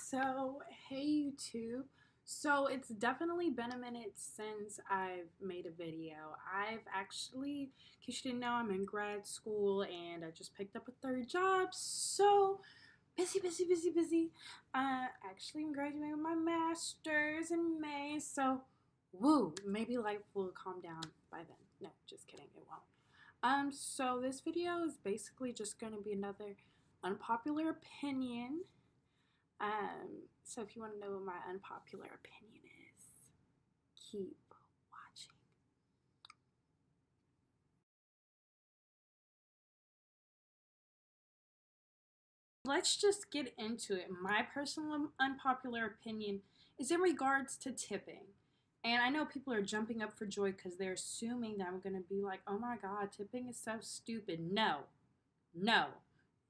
So, hey YouTube. So, it's definitely been a minute since I've made a video. I've actually, in case you didn't know, I'm in grad school and I just picked up a third job. So, busy. Actually, I'm graduating with my master's in May. So, woo, maybe life will calm down by then. No, just kidding, it won't. So this video is basically just going to be another unpopular opinion. So if you want to know what my unpopular opinion is, keep watching. Let's just get into it. My personal unpopular opinion is in regards to tipping. And I know people are jumping up for joy because they're assuming that I'm going to be like, oh my God, tipping is so stupid. No,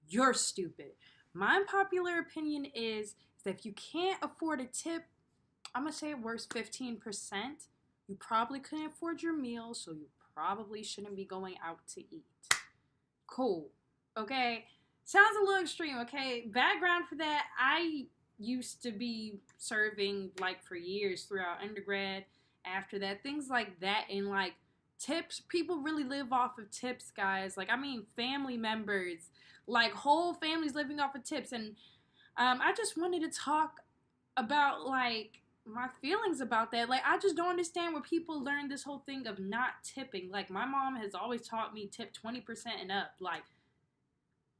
you're stupid. My unpopular opinion is that if you can't afford a tip, I'm going to say it works 15%. You probably couldn't afford your meal, so you probably shouldn't be going out to eat. Cool. Okay? Sounds a little extreme, okay? Background for that, I used to be serving like for years throughout undergrad. After that, things like that, and like tips, people really live off of tips, guys. Like, I mean, family members, like whole families living off of tips. And I just wanted to talk about like my feelings about that. Like, I just don't understand where people learn this whole thing of not tipping. Like, my mom has always taught me tip 20% and up. Like,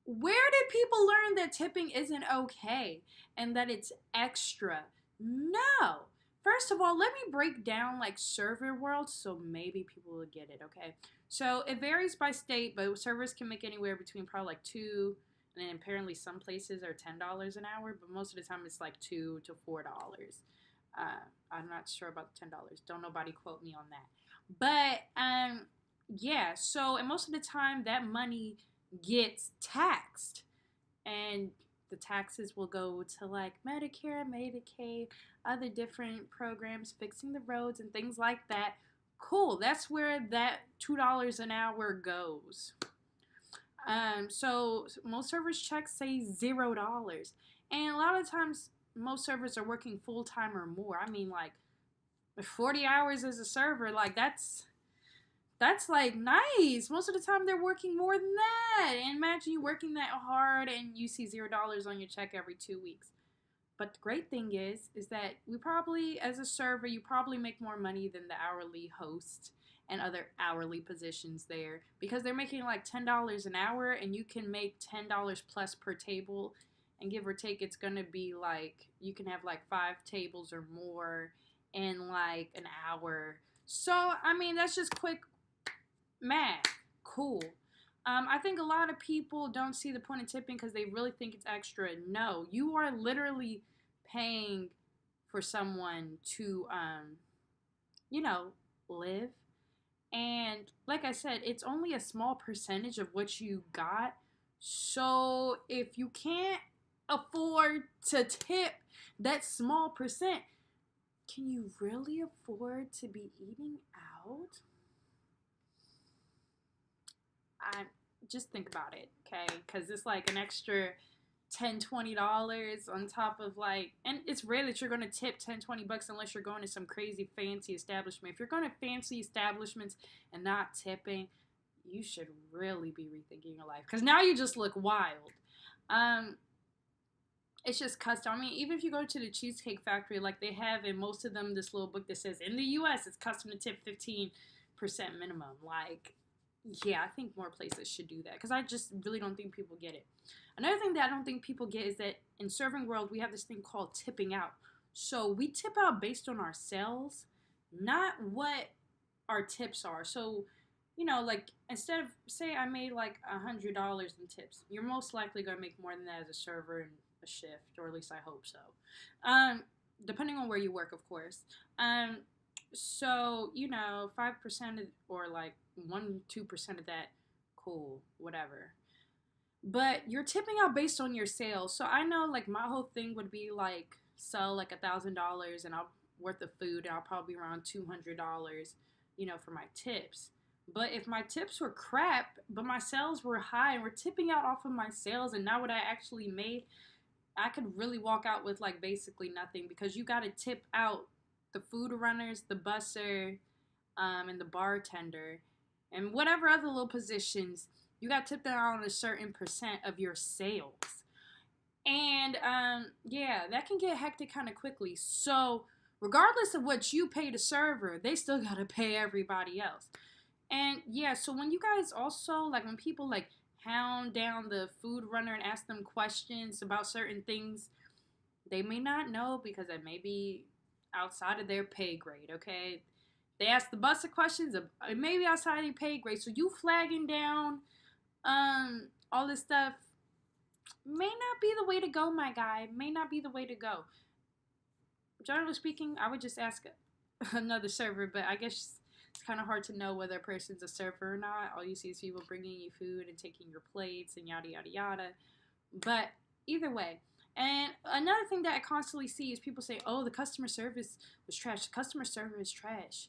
where did people learn that tipping isn't okay and that it's extra? No. First of all, let me break down like server world so maybe people will get it, okay? So it varies by state, but servers can make anywhere between probably like $2, and then apparently some places are $10 an hour, but most of the time it's like $2 to $4. I'm not sure about the $10. Don't nobody quote me on that. But yeah, so and most of the time that money gets taxed, and the taxes will go to like Medicare, Medicaid, other different programs, fixing the roads and things like that. Cool, that's where that $2 an hour goes. So most servers checks say $0, and a lot of times most servers are working full-time or more. I mean, like 40 hours as a server, like that's like nice. Most of the time they're working more than that. And imagine you working that hard and you see $0 on your check every 2 weeks. But the great thing is that we probably, as a server, you probably make more money than the hourly host and other hourly positions there, because they're making like $10 an hour, and you can make $10 plus per table, and give or take, it's gonna be like you can have like 5 tables or more in like an hour. So I mean, that's just quick math. Cool. I think a lot of people don't see the point of tipping because they really think it's extra. No, you are literally paying for someone to, live. And like I said, it's only a small percentage of what you got. So if you can't afford to tip that small percent, can you really afford to be eating out? Just think about it, okay? Because it's like an extra $10-$20 on top of like, and it's rare that you're going to tip $10-$20 unless you're going to some crazy fancy establishment. If you're going to fancy establishments and not tipping, you should really be rethinking your life, because now you just look wild. It's just custom. I mean, even if you go to the Cheesecake Factory, like they have in most of them this little book that says in the US it's custom to tip 15% minimum. Like, yeah, I think more places should do that, because I just really don't think people get it. Another thing that I don't think people get is that in serving world, we have this thing called tipping out. So we tip out based on our sales, not what our tips are. So, like instead of, say I made like $100 in tips, you're most likely going to make more than that as a server in a shift, or at least I hope so. Depending on where you work, of course. So, 5% or like 1-2% of that, cool, whatever. But you're tipping out based on your sales. So I know like my whole thing would be like sell like $1,000 and I'll worth of food, and I'll probably be around $200, for my tips. But if my tips were crap, but my sales were high, and we're tipping out off of my sales and not what I actually made, I could really walk out with like basically nothing because you got to tip out the food runners, the busser, and the bartender, and whatever other little positions. You got to tip them out on a certain percent of your sales. And yeah, that can get hectic kind of quickly. So, regardless of what you pay the server, they still got to pay everybody else. And yeah, so when you guys also, like, when people like hound down the food runner and ask them questions about certain things, they may not know because it may be outside of their pay grade, okay? They ask the busted questions, it may be outside of your pay grade. So you flagging down all this stuff may not be the way to go, my guy. May not be the way to go. Generally speaking, I would just ask another server, but I guess it's kind of hard to know whether a person's a server or not. All you see is people bringing you food and taking your plates and yada yada yada. But either way. And another thing that I constantly see is people say, oh, the customer service was trash. The customer service is trash.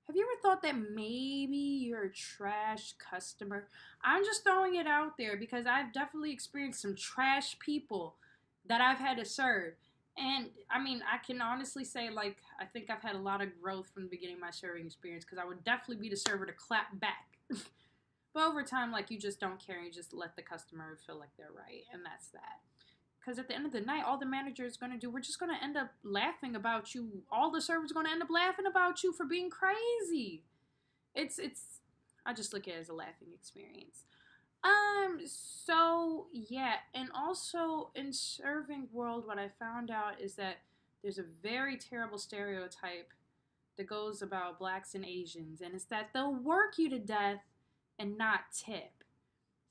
Have you ever thought that maybe you're a trash customer? I'm just throwing it out there because I've definitely experienced some trash people that I've had to serve. And I mean, I can honestly say, like, I think I've had a lot of growth from the beginning of my serving experience because I would definitely be the server to clap back. But over time, like, you just don't care. You just let the customer feel like they're right. And that's that. Because at the end of the night, all the manager is going to do, we're just going to end up laughing about you. All the servers are going to end up laughing about you for being crazy. I just look at it as a laughing experience. So, yeah. And also, in serving world, what I found out is that there's a very terrible stereotype that goes about blacks and Asians. And it's that they'll work you to death and not tip.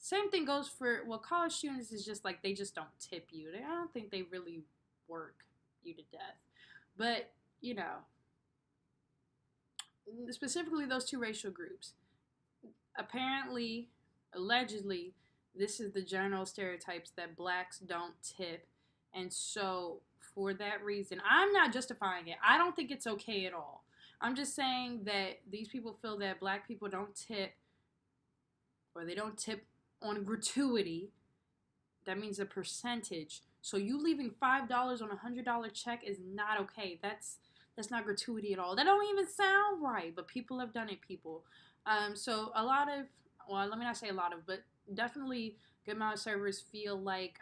Same thing goes for, well, college students is just like, they just don't tip you. I don't think they really work you to death. But, you know, specifically those two racial groups. Apparently, allegedly, this is the general stereotypes that blacks don't tip. And so, for that reason, I'm not justifying it. I don't think it's okay at all. I'm just saying that these people feel that black people don't tip, or they don't tip on gratuity. That means a percentage. So you leaving $5 on a $100 check is not okay. That's not gratuity at all. That don't even sound right, but people have done it, people. So a lot of, well, let me not say a lot of, but definitely good amount of servers feel like,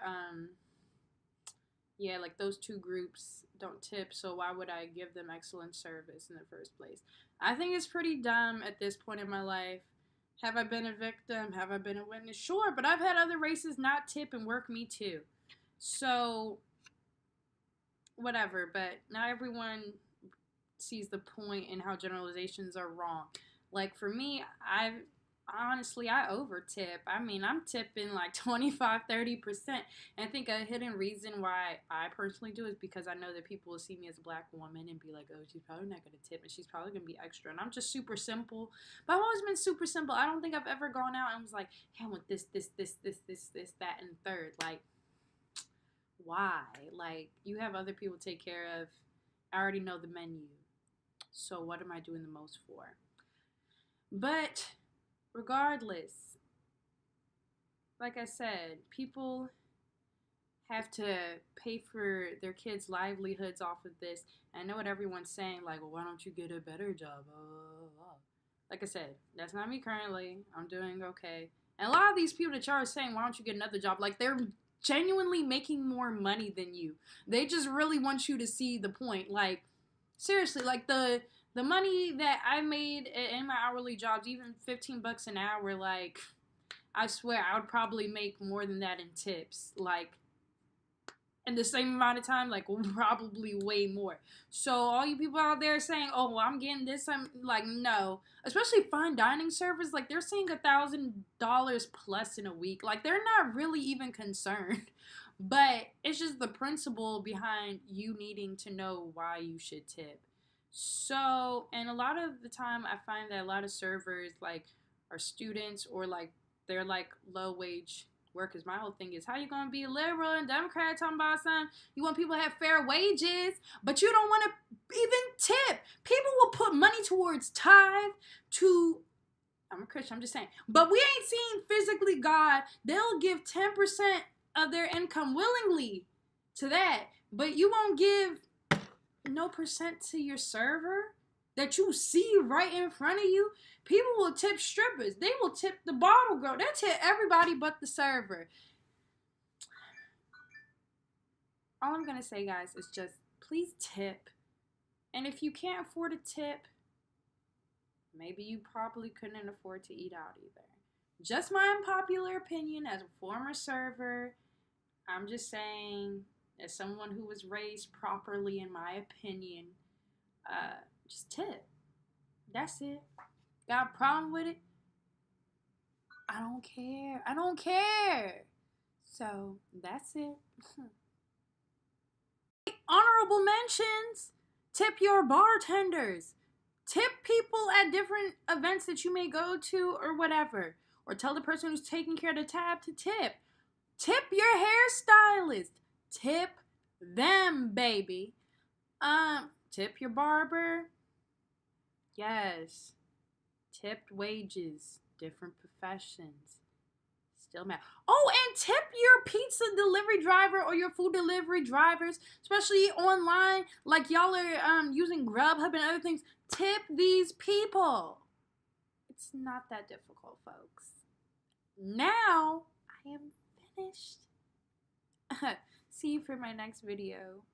yeah, like those two groups don't tip, so why would I give them excellent service in the first place? I think it's pretty dumb at this point in my life. Have I been a victim? Have I been a witness? Sure, but I've had other races not tip and work me too. So, whatever, but not everyone sees the point in how generalizations are wrong. Like, for me, I over tip. I mean, I'm tipping like 25-30%. And I think a hidden reason why I personally do is because I know that people will see me as a black woman and be like, oh, she's probably not going to tip and she's probably going to be extra. And I'm just super simple. But I've always been super simple. I don't think I've ever gone out and was like, hey, I want this, that, and third. Like, why? Like, you have other people to take care of. I already know the menu. So what am I doing the most for? But regardless, like I said, people have to pay for their kids' livelihoods off of this. And I know what everyone's saying, like, well, why don't you get a better job? Like I said, that's not me currently. I'm doing okay. And a lot of these people that y'all are saying, why don't you get another job? Like, they're genuinely making more money than you. They just really want you to see the point. Like, seriously, like the money that I made in my hourly jobs, even $15 an hour, like, I swear I would probably make more than that in tips. Like, in the same amount of time, like, probably way more. So all you people out there saying, oh, well, I'm getting this, I'm like, no. Especially fine dining servers, like, they're saying $1,000 plus in a week. Like, they're not really even concerned. But it's just the principle behind you needing to know why you should tip. So, and a lot of the time I find that a lot of servers, like, are students or, like, they're, like, low-wage workers. My whole thing is, how you gonna be a liberal and Democrat talking about something? You want people to have fair wages, but you don't want to even tip. People will put money towards tithe to, I'm a Christian, I'm just saying, but we ain't seen physically God. They'll give 10% of their income willingly to that. But you won't give no percent to your server that you see right in front of you. People will tip strippers. They will tip the bottle girl. They'll tip everybody but the server. All I'm going to say, guys, is just please tip. And if you can't afford a tip, maybe you probably couldn't afford to eat out either. Just my unpopular opinion as a former server. I'm just saying, as someone who was raised properly, in my opinion, just tip. That's it. Got a problem with it? I don't care. I don't care. So, that's it. Honorable mentions. Tip your bartenders. Tip people at different events that you may go to or whatever. Or tell the person who's taking care of the tab to tip. Tip your hairstylist. Tip them, baby. Tip your barber. Yes. Tipped wages. Different professions. Still mad. Oh, and tip your pizza delivery driver or your food delivery drivers, especially online, like y'all are using Grubhub and other things. Tip these people. It's not that difficult, folks. Now, I am finished. See you for my next video.